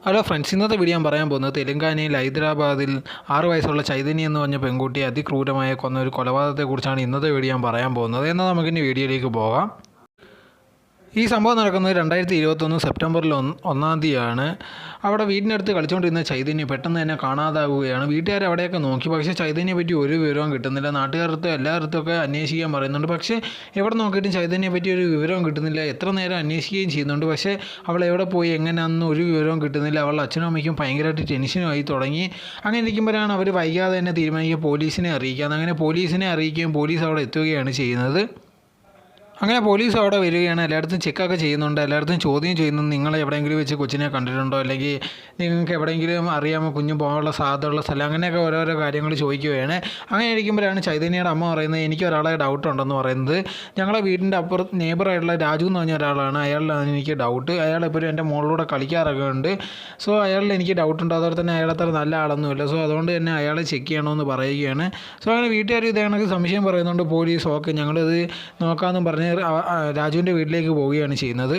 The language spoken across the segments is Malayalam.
ഹലോ ഫ്രണ്ട്സ്, ഇന്നത്തെ വീഡിയോ ഞാൻ പറയാൻ പോകുന്നത് തെലങ്കാനയിൽ ഹൈദരാബാദിൽ 6 വയസ്സുള്ള ചൈതന്യ എന്ന് പറഞ്ഞ പെൺകുട്ടിയെ അതിക്രൂരമായി കൊന്ന ഒരു കൊലപാതകത്തെക്കുറിച്ചാണ് ഇന്നത്തെ വീഡിയോ ഞാൻ പറയാൻ പോകുന്നത്. എന്നാൽ നമുക്കിനി വീഡിയോയിലേക്ക് പോകാം. ഈ സംഭവം നടക്കുന്നത് 2021 സെപ്റ്റംബറിൽ 1-ാം തീയതിയാണ്. അവിടെ വീടിനടുത്ത് കളിച്ചുകൊണ്ടിരുന്ന ചൈതന്യ പെട്ടെന്ന് തന്നെ കാണാതാവുകയാണ്. വീട്ടുകാർ അവിടെയൊക്കെ നോക്കി, പക്ഷേ ചൈതന്യയെ പറ്റി ഒരു വിവരവും കിട്ടുന്നില്ല. നാട്ടുകാർക്കും എല്ലായിടത്തുമൊക്കെ അന്വേഷിക്കാൻ പറയുന്നുണ്ട്, പക്ഷേ എവിടെ നോക്കിയിട്ടും ചൈതന്യയെ പറ്റി ഒരു വിവരവും കിട്ടുന്നില്ല. എത്ര നേരം അന്വേഷിക്കുകയും ചെയ്യുന്നുണ്ട്, പക്ഷേ അവൾ എവിടെ പോയി എങ്ങനെയാണെന്ന് ഒരു വിവരവും കിട്ടുന്നില്ല. അവളുടെ അച്ഛനും അമ്മയ്ക്കും ഭയങ്കരമായിട്ട് ടെൻഷനുമായി തുടങ്ങി. അങ്ങനെ ഇരിക്കുമ്പോഴാണ് അവർ വൈകാതെ തന്നെ തീരുമാനിക്കുക പോലീസിനെ അറിയിക്കാമെന്ന്. അങ്ങനെ പോലീസിനെ അറിയിക്കുകയും പോലീസ് അവിടെ എത്തുകയാണ് ചെയ്യുന്നത്. അങ്ങനെ പോലീസ് അവിടെ വരികയാണ്. എല്ലായിടത്തും ചെക്കൊക്കെ ചെയ്യുന്നുണ്ട്, എല്ലായിടത്തും ചോദ്യം ചെയ്യുന്നു. നിങ്ങൾ എവിടെയെങ്കിലും വെച്ച് കൊച്ചിനെ കണ്ടിട്ടുണ്ടോ, അല്ലെങ്കിൽ നിങ്ങൾക്ക് എവിടെയെങ്കിലും അറിയാമോ കുഞ്ഞ് പോകാനുള്ള സാധ്യതയുള്ള സ്ഥലം, അങ്ങനെയൊക്കെ ഓരോരോ കാര്യങ്ങൾ ചോദിക്കുകയാണ്. അങ്ങനെ ഇരിക്കുമ്പോഴാണ് ചൈതന്യയുടെ അമ്മ പറയുന്നത്, എനിക്ക് ഒരാളെ ഡൗട്ട് ഉണ്ടെന്ന് പറയുന്നത്. ഞങ്ങളെ വീടിൻ്റെ അപ്പുറത്ത് നെയ്ബറായിട്ടുള്ള രാജു എന്ന് പറഞ്ഞ ഒരാളാണ്, അയാളിലാണ് എനിക്ക് ഡൗട്ട്. അയാളെപ്പോഴും എൻ്റെ മോളിലൂടെ കളിക്കാറൊക്കെ ഉണ്ട്. സോ അയാളിൽ എനിക്ക് ഡൗട്ടുണ്ട്. അതുപോലെ തന്നെ അയാളത്ര നല്ല ആളൊന്നുമില്ല. സോ അതുകൊണ്ട് തന്നെ അയാളെ ചെക്ക് ചെയ്യണമെന്ന് പറയുകയാണ്. സോ അങ്ങനെ വീട്ടുകാർ ഇതേ കണക്ക് സംശയം പറയുന്നുണ്ട്. പോലീസ് ഓക്കെ ഞങ്ങളിത് നോക്കാമെന്നും പറഞ്ഞ് രാജുവിൻ്റെ വീട്ടിലേക്ക് പോവുകയാണ് ചെയ്യുന്നത്.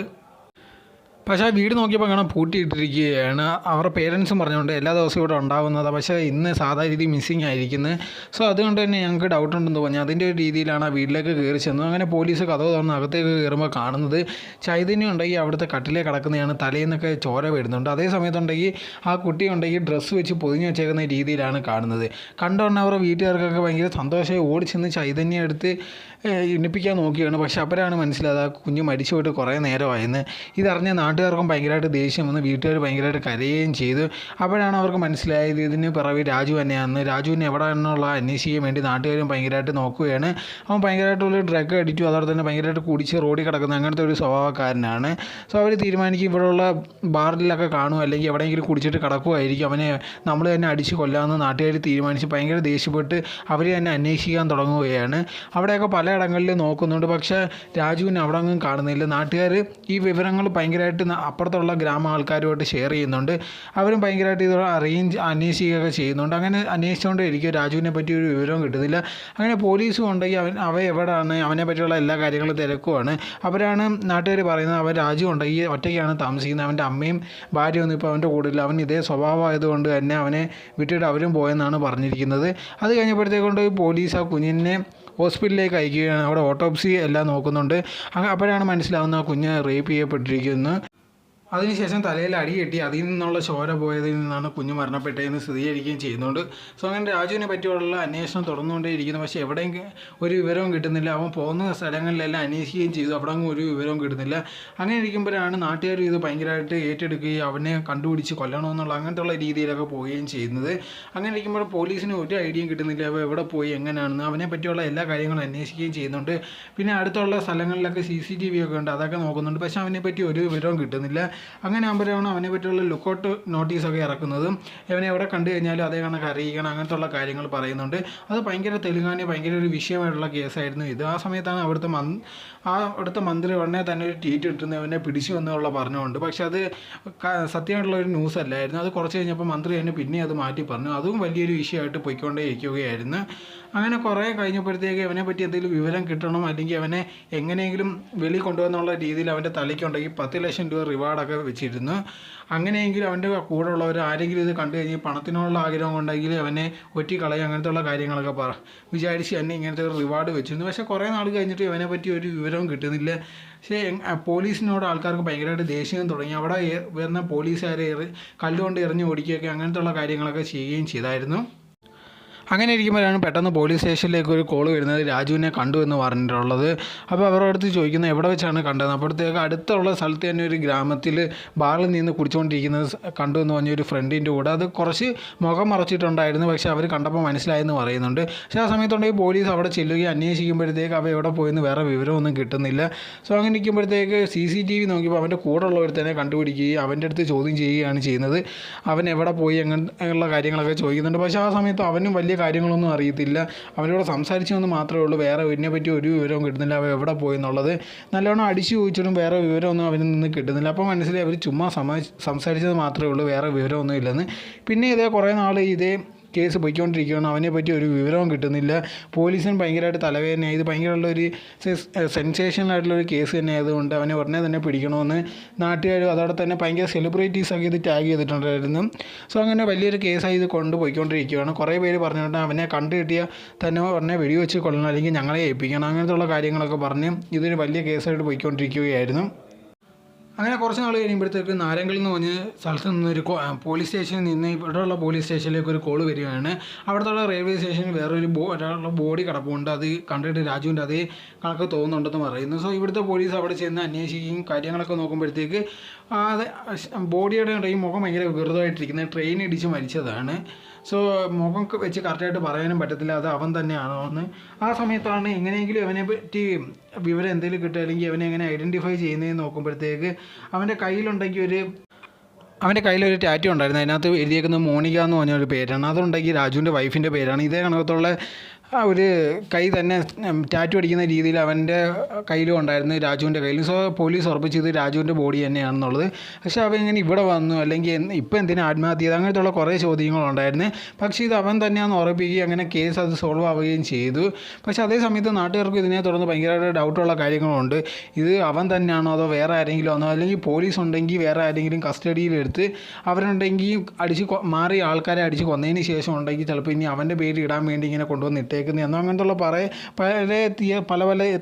പക്ഷേ ആ വീട് നോക്കിയപ്പോൾ കാണാൻ പൂട്ടിയിട്ടിരിക്കുകയാണ്. അവരുടെ പേരൻസും പറഞ്ഞുകൊണ്ട് എല്ലാ ദിവസവും ഇവിടെ ഉണ്ടാകുന്നത്, പക്ഷേ ഇന്ന് സാധാരണ രീതി മിസ്സിങ് ആയിരിക്കുന്നത്. സോ അതുകൊണ്ട് തന്നെ ഞങ്ങൾക്ക് ഡൗട്ടുണ്ടെന്ന് പറഞ്ഞു. അതിൻ്റെ ഒരു രീതിയിലാണ് ആ വീട്ടിലേക്ക് കയറി ചെന്നത്. അങ്ങനെ പോലീസ് കഥവ് തുറന്ന് അകത്തേക്ക് കയറുമ്പോൾ കാണുന്നത് ചൈതന്യം ഉണ്ടെങ്കിൽ അവിടുത്തെ കട്ടിലേ കിടക്കുന്നതാണ്, തലേന്നൊക്കെ ചോര വരുന്നുണ്ട്. അതേ സമയത്തുണ്ടെങ്കിൽ ആ കുട്ടി ഉണ്ടെങ്കിൽ ഡ്രസ്സ് വെച്ച് പൊതിഞ്ഞ് വെച്ചേക്കുന്ന രീതിയിലാണ് കാണുന്നത്. കണ്ടുകൊണ്ട് അവരുടെ വീട്ടുകാർക്കൊക്കെ ഭയങ്കര സന്തോഷമായി ഓടിച്ചെന്ന് ചൈതന്യം എടുത്ത് എണ്ണിപ്പിക്കാൻ നോക്കിയാണ്. പക്ഷെ അപ്പോഴാണ് മനസ്സിലായത് ആ കുഞ്ഞ് മരിച്ചു പോയിട്ട് കുറേ നേരമായെന്ന്. ഇതറിഞ്ഞ നാട്ടുകാർക്കും ഭയങ്കരമായിട്ട് ദേഷ്യം വന്ന് വീട്ടുകാർ ഭയങ്കരമായിട്ട് കരയുകയും ചെയ്തു. അപ്പോഴാണ് അവർക്ക് മനസ്സിലായത് ഇതിന് പിറവി രാജു തന്നെയാണെന്ന്. രാജുവിനെ എവിടെ നിന്നുള്ള അന്വേഷിക്കാൻ വേണ്ടി നാട്ടുകാരും ഭയങ്കരമായിട്ട് നോക്കുകയാണ്. അവൻ ഭയങ്കരമായിട്ടുള്ള ഡ്രഗ് അടിച്ചു, അതോടെ തന്നെ ഭയങ്കരമായിട്ട് കുടിച്ച് റോഡിൽ കിടക്കുന്ന അങ്ങനത്തെ ഒരു സ്വഭാവക്കാരനാണ്. സോ അവർ തീരുമാനിക്കും ഇവിടെയുള്ള ബാറിലൊക്കെ കാണുമോ അല്ലെങ്കിൽ എവിടെയെങ്കിലും കുടിച്ചിട്ട് കിടക്കുമായിരിക്കും, അവനെ നമ്മൾ തന്നെ അടിച്ച് കൊല്ലാമെന്ന് നാട്ടുകാർ തീരുമാനിച്ച് ഭയങ്കര ദേഷ്യപ്പെട്ട് അവർ തന്നെ അന്വേഷിക്കാൻ തുടങ്ങുകയാണ്. അവിടെയൊക്കെ പലയിടങ്ങളിൽ നോക്കുന്നുണ്ട്, പക്ഷേ രാജുവിനെ അവിടെ ഒന്നും കാണുന്നില്ല. നാട്ടുകാർ ഈ വിവരങ്ങൾ ഭയങ്കരമായിട്ട് അപ്പുറത്തുള്ള ഗ്രാമ ആൾക്കാരുമായിട്ട് ഷെയർ ചെയ്യുന്നുണ്ട്. അവരും ഭയങ്കരമായിട്ട് ഇത് അന്വേഷിക്കുകയൊക്കെ ചെയ്യുന്നുണ്ട്. അങ്ങനെ അന്വേഷിച്ചുകൊണ്ട് ഇരിക്കും. രാജുവിനെ പറ്റി ഒരു വിവരവും കിട്ടുന്നില്ല. അങ്ങനെ പോലീസും ഉണ്ടെങ്കിൽ അവൻ എവിടെയാണ്, അവനെ പറ്റിയുള്ള എല്ലാ കാര്യങ്ങളും തിരക്കുവാണ്. അവരാണ് നാട്ടുകാർ പറയുന്നത് അവൻ രാജു ഉണ്ടെങ്കിൽ ഒറ്റയ്ക്കാണ് താമസിക്കുന്നത്, അവൻ്റെ അമ്മയും ഭാര്യയൊന്നും ഇപ്പോൾ അവൻ്റെ കൂടെ ഇല്ല, അവൻ ഇതേ സ്വഭാവമായതുകൊണ്ട് തന്നെ അവനെ വിട്ടിട്ട് അവരും പോയെന്നാണ് പറഞ്ഞിരിക്കുന്നത്. അത് കഴിഞ്ഞപ്പോഴത്തേക്കൊണ്ട് പോലീസ് ആ കുഞ്ഞിനെ ഹോസ്പിറ്റലിലേക്ക് അയക്കുകയാണ്. അവിടെ ഓട്ടോപ്സി എല്ലാം നോക്കുന്നുണ്ട്. അപ്പോഴാണ് മനസ്സിലാവുന്നത് ആ കുഞ്ഞ് റേപ്പ് ചെയ്യപ്പെട്ടിരിക്കുന്നു. അതിനുശേഷം തലയിൽ അടി കെട്ടി അതിൽ നിന്നുള്ള ചോര പോയതിൽ നിന്നാണ് കുഞ്ഞ് മരണപ്പെട്ടതെന്ന് സ്ഥിരീകരിക്കുകയും ചെയ്യുന്നുണ്ട്. സോ അങ്ങനെ രാജുവിനെ പറ്റിയുള്ള അന്വേഷണം തുടർന്നുകൊണ്ടേയിരിക്കുന്നു. പക്ഷേ എവിടെയും ഒരു വിവരവും കിട്ടുന്നില്ല. അവൻ പോകുന്ന സ്ഥലങ്ങളിലെല്ലാം അന്വേഷിക്കുകയും ചെയ്തു, അവിടെ ഒരു വിവരവും കിട്ടുന്നില്ല. അങ്ങനെ ഇരിക്കുമ്പോഴാണ് നാട്ടുകാർ ഇത് ഭയങ്കരമായിട്ട് ഏറ്റെടുക്കുകയും അവനെ കണ്ടുപിടിച്ച് കൊല്ലണമെന്നുള്ള അങ്ങനത്തെ രീതിയിലൊക്കെ പോവുകയും ചെയ്യുന്നത്. അങ്ങനെ ഇരിക്കുമ്പോൾ പോലീസിന് ഒരു ഐഡിയയും കിട്ടുന്നില്ല അവ എവിടെ പോയി എങ്ങനെയാണെന്ന്. അവനെ പറ്റിയുള്ള എല്ലാ കാര്യങ്ങളും അന്വേഷിക്കുകയും ചെയ്യുന്നുണ്ട്. പിന്നെ അടുത്തുള്ള സ്ഥലങ്ങളിലൊക്കെ CCTV ഒക്കെ ഉണ്ട്, അതൊക്കെ നോക്കുന്നുണ്ട്. പക്ഷേ അവനെ പറ്റി ഒരു വിവരവും കിട്ടുന്നില്ല. അങ്ങനെ ആകുമ്പോഴാണ് അവനെ പറ്റിയുള്ള ലുക്കൗട്ട് നോട്ടീസൊക്കെ ഇറക്കുന്നതും. അവനെ എവിടെ കണ്ടു കഴിഞ്ഞാലും അതേ കണക്ക് അറിയിക്കണം, അങ്ങനത്തെ ഉള്ള കാര്യങ്ങൾ പറയുന്നുണ്ട്. അത് ഭയങ്കര തെലുങ്കാന ഭയങ്കര ഒരു വിഷയമായിട്ടുള്ള കേസായിരുന്നു ഇത്. ആ സമയത്താണ് അവിടുത്തെ മന്ത്രി ഉടനെ തന്നെ ഒരു ട്വീറ്റ് ഇട്ടുന്നവനെ പിടിച്ചു എന്നുള്ള പറഞ്ഞുകൊണ്ട്. പക്ഷെ അത് സത്യമായിട്ടുള്ള ഒരു ന്യൂസ് അല്ലായിരുന്നു. അത് കുറച്ച് കഴിഞ്ഞപ്പോൾ മന്ത്രി തന്നെ പിന്നെ അത് മാറ്റി പറഞ്ഞു. അതും വലിയൊരു വിഷയമായിട്ട് പോയിക്കൊണ്ടേ ഇരിക്കുകയായിരുന്നു. അങ്ങനെ കുറേ കഴിഞ്ഞപ്പോഴത്തേക്ക് അവനെ പറ്റി എന്തെങ്കിലും വിവരം കിട്ടണം, അല്ലെങ്കിൽ അവനെ എങ്ങനെയെങ്കിലും വെളി കൊണ്ടുവന്നുള്ള രീതിയിൽ അവൻ്റെ തലയ്ക്കുണ്ടെങ്കിൽ 10 ലക്ഷം രൂപ റിവാർഡൊക്കെ വെച്ചിരുന്നു. അങ്ങനെയെങ്കിലും അവൻ്റെ കൂടെ ഉള്ളവർ ആരെങ്കിലും ഇത് കണ്ടു കഴിഞ്ഞ് പണത്തിനുള്ള ആഗ്രഹം ഉണ്ടെങ്കിൽ അവനെ ഒറ്റിക്കളയും, അങ്ങനത്തെ ഉള്ള കാര്യങ്ങളൊക്കെ വിചാരിച്ച് തന്നെ ഇങ്ങനത്തെ ഒരു റിവാർഡ് വെച്ചിരുന്നു. പക്ഷേ കുറേ നാൾ കഴിഞ്ഞിട്ട് ഇവനെ പറ്റി ഒരു വിവരവും കിട്ടുന്നില്ല. പക്ഷേ പോലീസിനോട് ആൾക്കാർക്ക് ഭയങ്കരമായിട്ട് ദേഷ്യം തുടങ്ങി. അവിടെ വരുന്ന പോലീസുകാരെ കല്ലുകൊണ്ട് എറിഞ്ഞ് ഓടിക്കുകയൊക്കെ അങ്ങനത്തെ ഉള്ള കാര്യങ്ങളൊക്കെ ചെയ്യുകയും ചെയ്തായിരുന്നു. അങ്ങനെ ഇരിക്കുമ്പോഴാണ് പെട്ടെന്ന് പോലീസ് സ്റ്റേഷനിലേക്ക് ഒരു കോൾ വരുന്നത്, രാജുവിനെ കണ്ടു എന്ന് പറഞ്ഞിട്ടുള്ളത്. അപ്പോൾ അവരുടെ അടുത്ത് ചോദിക്കുന്നത് എവിടെ വെച്ചാണ് കണ്ടത്. അപ്പോഴത്തേക്ക് അടുത്തുള്ള സ്ഥലത്ത് തന്നെ ഒരു ഗ്രാമത്തിൽ ബാറിൽ നിന്ന് കുടിച്ചുകൊണ്ടിരിക്കുന്നത് കണ്ടു എന്ന് പറഞ്ഞൊരു ഫ്രണ്ടിൻ്റെ കൂടെ. അത് കുറച്ച് മുഖം മറച്ചിട്ടുണ്ടായിരുന്നു, പക്ഷേ അവർ കണ്ടപ്പോൾ മനസ്സിലായെന്ന് പറയുന്നുണ്ട്. പക്ഷേ ആ സമയത്തുണ്ടെങ്കിൽ പോലീസ് അവിടെ ചെല്ലുകയും അന്വേഷിക്കുമ്പോഴത്തേക്ക് അവ എവിടെ പോയെന്ന് വേറെ വിവരമൊന്നും കിട്ടുന്നില്ല. സോ അങ്ങനെ ഇരിക്കുമ്പോഴത്തേക്ക് CCTV നോക്കിയപ്പോൾ അവൻ്റെ കൂടെ ഉള്ളവർ തന്നെ കണ്ടുപിടിക്കുകയും അവൻ്റെ അടുത്ത് ചോദ്യം ചെയ്യുകയാണ് ചെയ്യുന്നത്. അവൻ എവിടെ പോയി അങ്ങനെയുള്ള കാര്യങ്ങളൊക്കെ ചോദിക്കുന്നുണ്ട്. പക്ഷേ ആ സമയത്ത് അവനും വലിയ കാര്യങ്ങളൊന്നും അറിയത്തില്ല. അവനോട് സംസാരിച്ചെന്ന് മാത്രമേ ഉള്ളൂ, വേറെ ഇതിനെ പറ്റി ഒരു വിവരവും കിട്ടുന്നില്ല. അവൻ എവിടെ പോയി എന്നുള്ളത് നല്ലോണം അടിച്ചു ചോദിച്ചിട്ടും വേറെ വിവരമൊന്നും അവനിൽ നിന്ന് കിട്ടുന്നില്ല. അപ്പോൾ മനസ്സിലായി അവർ ചുമ്മാ സംസാരിച്ചത് മാത്രമേ ഉള്ളൂ, വേറെ വിവരമൊന്നും ഇല്ലെന്ന്. പിന്നെ ഇതേ കുറേ നാൾ ഇതേ കേസ് പോയിക്കൊണ്ടിരിക്കുകയാണ്. അവനെ പറ്റി ഒരു വിവരവും കിട്ടുന്നില്ല. പോലീസിന് ഭയങ്കരമായിട്ട് തലവേദനയായി. ഇത് ഭയങ്കരമുള്ളൊരു സെൻസേഷനായിട്ടുള്ളൊരു കേസ് തന്നെ ആയതുകൊണ്ട് അവനെ ഉടനെ തന്നെ പിടിക്കണമെന്ന് നാട്ടുകാരും അതോടെ തന്നെ ഭയങ്കര സെലിബ്രിറ്റീസൊക്കെ ഇത് ടാഗ് ചെയ്തിട്ടുണ്ടായിരുന്നു. സോ അങ്ങനെ വലിയൊരു കേസായി ഇത് കൊണ്ടുപോയിക്കൊണ്ടിരിക്കുകയാണ്. കുറേ പേര് പറഞ്ഞിട്ട് അവനെ കണ്ടു കിട്ടിയാൽ തന്നെ ഉടനെ വെടിവെച്ച് കൊല്ലണം, അല്ലെങ്കിൽ ഞങ്ങളെ ഏൽപ്പിക്കണം, അങ്ങനത്തുള്ള കാര്യങ്ങളൊക്കെ പറഞ്ഞ് ഇതൊരു വലിയ കേസായിട്ട് പോയിക്കൊണ്ടിരിക്കുകയായിരുന്നു. അങ്ങനെ കുറച്ച് നാൾ കഴിയുമ്പോഴത്തേക്ക് നാരങ്ങളിൽ എന്ന് പറഞ്ഞ സ്ഥലത്ത് നിന്നൊരു പോലീസ് സ്റ്റേഷനിൽ നിന്ന് ഇവിടെയുള്ള പോലീസ് സ്റ്റേഷനിലേക്ക് ഒരു കോൾ വരികയാണ്. അവിടുത്തെ റെയിൽവേ സ്റ്റേഷനിൽ വേറൊരു ഒരാളുടെ ബോഡി കിടപ്പുണ്ട്. അത് കണ്ടിട്ട് രാജുവിൻ്റെ അതേ കണക്ക് തോന്നുന്നുണ്ടെന്ന് പറയുന്നു. സോ ഇവിടുത്തെ പോലീസ് അവിടെ ചെന്ന് അന്വേഷിക്കുകയും കാര്യങ്ങളൊക്കെ നോക്കുമ്പോഴത്തേക്ക് അത് ബോഡിയുടെ ഈ മുഖം ഭയങ്കര വികൃതമായിട്ടിരിക്കുന്നത് ട്രെയിൻ ഇടിച്ച് മരിച്ചതാണ്. സോ മുഖം വെച്ച് കറക്റ്റായിട്ട് പറയാനും പറ്റത്തില്ല അത് അവൻ തന്നെയാണോ എന്ന്. ആ സമയത്താണ് എങ്ങനെയെങ്കിലും അവനെ പറ്റി വിവരം എന്തെങ്കിലും കിട്ടുക, അല്ലെങ്കിൽ അവനെ എങ്ങനെ ഐഡൻറ്റിഫൈ ചെയ്യുന്നതെന്ന് നോക്കുമ്പോഴത്തേക്ക് അവൻ്റെ കയ്യിലൊരു ടാറ്റു ഉണ്ടായിരുന്നു. അതിനകത്ത് എഴുതിയേക്കുന്നത് മോണിക എന്ന് പറഞ്ഞൊരു പേരാണ്. അതുണ്ടെങ്കിൽ രാജുവിൻ്റെ വൈഫിൻ്റെ പേരാണ്. ഇതേ കണക്കത്തുള്ള ഒരു കൈ തന്നെ ടാറ്റു അടിക്കുന്ന രീതിയിൽ അവൻ്റെ കയ്യിലും ഉണ്ടായിരുന്നു, രാജുവിൻ്റെ കയ്യിൽ. സോ പോലീസ് ഉറപ്പിച്ചത് രാജുവിൻ്റെ ബോഡി തന്നെയാണെന്നുള്ളത്. പക്ഷേ അവൻ ഇങ്ങനെ ഇവിടെ വന്നു, അല്ലെങ്കിൽ ഇപ്പം എന്തിനാ ആത്മഹത്യ ചെയ്ത്, അങ്ങനത്തുള്ള കുറേ ചോദ്യങ്ങളുണ്ടായിരുന്നു. പക്ഷേ ഇത് അവൻ തന്നെയാണെന്ന് ഉറപ്പിക്കുകയും അങ്ങനെ കേസ് അത് സോൾവ് ആവുകയും ചെയ്തു. പക്ഷേ അതേ സമയത്ത് നാട്ടുകാർക്ക് ഇതിനെ തുടർന്ന് ഭയങ്കരമായിട്ട് ഡൗട്ടുള്ള കാര്യങ്ങളുണ്ട്. ഇത് അവൻ തന്നെയാണോ അതോ വേറെ ആരെങ്കിലും ആണോ, അല്ലെങ്കിൽ പോലീസ് ഉണ്ടെങ്കിൽ വേറെ ആരെങ്കിലും കസ്റ്റഡിയിലെടുത്ത് അവരുണ്ടെങ്കിൽ മാറി ആൾക്കാരെ അടിച്ച് കൊന്നതിന് ശേഷം ഉണ്ടെങ്കിൽ ചിലപ്പോൾ ഇനി അവൻ്റെ പേര് ഇടാൻ വേണ്ടി ഇങ്ങനെ കൊണ്ടുവന്നിട്ട് എന്നോ അങ്ങനത്തുള്ള പല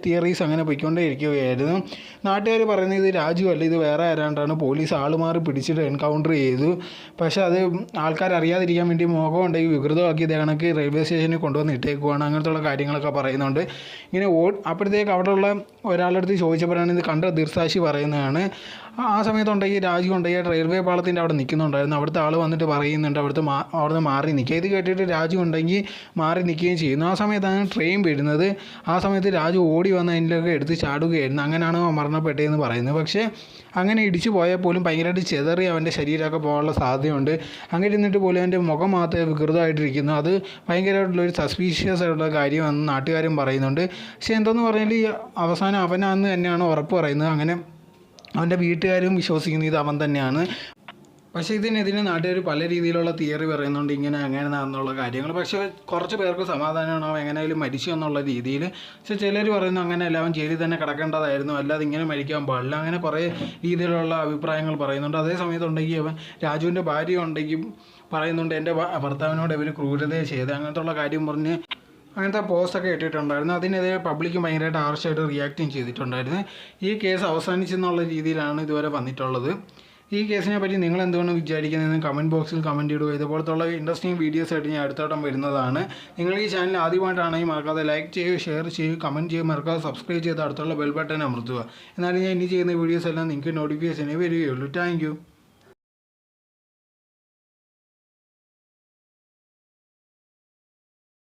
തിയറീസ് അങ്ങനെ പോയിക്കൊണ്ടേ ഇരിക്കുകയായിരുന്നു. നാട്ടുകാർ പറയുന്നത് ഇത് രാജു അല്ല, ഇത് വേറെ ആരാണ്ടാണ്, പോലീസ് ആളുമാറി പിടിച്ചിട്ട് എൻകൗണ്ടർ ചെയ്തു. പക്ഷേ അത് ആൾക്കാർ അറിയാതിരിക്കാൻ വേണ്ടി മുഖം ഉണ്ടെങ്കിൽ വികൃതമാക്കി ഇതേ കണക്ക് റെയിൽവേ സ്റ്റേഷനിൽ കൊണ്ടുവന്ന് ഇട്ടേക്കുവാണ്. അങ്ങനത്തുള്ള കാര്യങ്ങളൊക്കെ പറയുന്നുണ്ട്. ഇങ്ങനെ അപ്പോഴത്തേക്ക് അവിടെയുള്ള ഒരാളുടെ അടുത്ത് ചോദിച്ചപ്പോഴാണ് ഇത് കണ്ട ദൃക്സാക്ഷി പറയുന്നതാണ്. ആ സമയത്തുണ്ടെങ്കിൽ രാജു ഉണ്ടെങ്കിൽ റെയിൽവേ പാളത്തിൻ്റെ അവിടെ നിൽക്കുന്നുണ്ടായിരുന്നു. അവിടുത്തെ ആൾ വന്നിട്ട് പറയുന്നുണ്ട് അവിടുന്ന് മാറി നിൽക്കുക. ഇത് കേട്ടിട്ട് രാജു ഉണ്ടെങ്കിൽ മാറി നിൽക്കുകയും ചെയ്യുന്നു. ആ സമയത്താണ് ട്രെയിൻ വരുന്നത്. ആ സമയത്ത് രാജു ഓടി വന്ന് അതിൻ്റെയൊക്കെ എടുത്ത് ചാടുകയായിരുന്നു. അങ്ങനെയാണ് മരണപ്പെട്ടതെന്ന് പറയുന്നത്. പക്ഷേ അങ്ങനെ ഇടിച്ചു പോയാൽ പോലും ഭയങ്കരമായിട്ട് ചെതറി അവൻ്റെ ശരീരമൊക്കെ പോകാനുള്ള സാധ്യതയുണ്ട്. അങ്ങനെ ഇരുന്നിട്ട് പോലും അവൻ്റെ മുഖം മാത്രമേ വികൃതമായിട്ടിരിക്കുന്നു. അത് ഭയങ്കരമായിട്ടുള്ളൊരു സസ്പീഷ്യസ് ആയിട്ടുള്ള കാര്യമെന്ന് നാട്ടുകാരും പറയുന്നുണ്ട്. പക്ഷേ എന്തെന്ന് പറഞ്ഞാൽ ഈ അവസാനം അവനാണെന്ന് തന്നെയാണ് ഉറപ്പ് പറയുന്നത്. അങ്ങനെ അവൻ്റെ വീട്ടുകാരും വിശ്വസിക്കുന്നത് ഇത് അവൻ തന്നെയാണ്. പക്ഷേ ഇതിനെതിരെ നാട്ടുകാർ പല രീതിയിലുള്ള തിയറി പറയുന്നുണ്ട്, ഇങ്ങനെ അങ്ങനെയാണെന്നുള്ള കാര്യങ്ങൾ. പക്ഷേ കുറച്ച് പേർക്ക് സമാധാനമാണ് അവൻ എങ്ങനെയായാലും മരിച്ചു എന്നുള്ള രീതിയിൽ. പക്ഷേ ചിലർ പറയുന്നു അങ്ങനെയല്ല, അവൻ ജയിലിൽ തന്നെ കിടക്കേണ്ടതായിരുന്നു, അല്ലാതെ ഇങ്ങനെ മരിക്കാൻ പാടില്ല. അങ്ങനെ കുറേ രീതിയിലുള്ള അഭിപ്രായങ്ങൾ പറയുന്നുണ്ട്. അതേ സമയത്തുണ്ടെങ്കിൽ അവൻ രാജുവിൻ്റെ ഭാര്യ ഉണ്ടെങ്കിൽ പറയുന്നുണ്ട് എൻ്റെ ഭർത്താവിനോട് ഇവർ ക്രൂരതയെ ചെയ്ത് അങ്ങനത്തുള്ള കാര്യം പറഞ്ഞ് അങ്ങനത്തെ പോസ്റ്റൊക്കെ ഇട്ടിട്ടുണ്ടായിരുന്നു. അതിനെതിരെ പബ്ലിക്കും ഭയങ്കരമായിട്ട് ഹാർഷായിട്ട് റിയാക്റ്റും ചെയ്തിട്ടുണ്ടായിരുന്നു. ഈ കേസ് അവസാനിച്ചെന്നുള്ള രീതിയിലാണ് ഇതുവരെ വന്നിട്ടുള്ളത്. ഈ കേസിനെ പറ്റി നിങ്ങൾ എന്തുകൊണ്ട് വിചാരിക്കുന്നതെന്ന് കമൻറ്റ് ബോക്സിൽ കമൻറ്റ് ഇടുക. ഇതുപോലത്തുള്ള ഇൻട്രസ്റ്റിംഗ് വീഡിയോസ് ആയിട്ട് ഞാൻ അടുത്തോട്ടം വരുന്നതാണ്. നിങ്ങൾ ഈ ചാനൽ ആദ്യമായിട്ടാണെങ്കിൽ മറക്കാതെ ലൈക്ക് ചെയ്യുക, ഷെയർ ചെയ്യുക, കമൻറ്റ് ചെയ്യുക, മറക്കാതെ സബ്സ്ക്രൈബ് ചെയ്ത് അടുത്തുള്ള ബെൽ ബട്ടൺ അമർത്തുക. എന്നാലും ഞാൻ ഇനി ചെയ്യുന്ന വീഡിയോസ് എല്ലാം നിങ്ങൾക്ക് നോട്ടിഫിക്കേഷനേ വരികയുള്ളൂ. താങ്ക്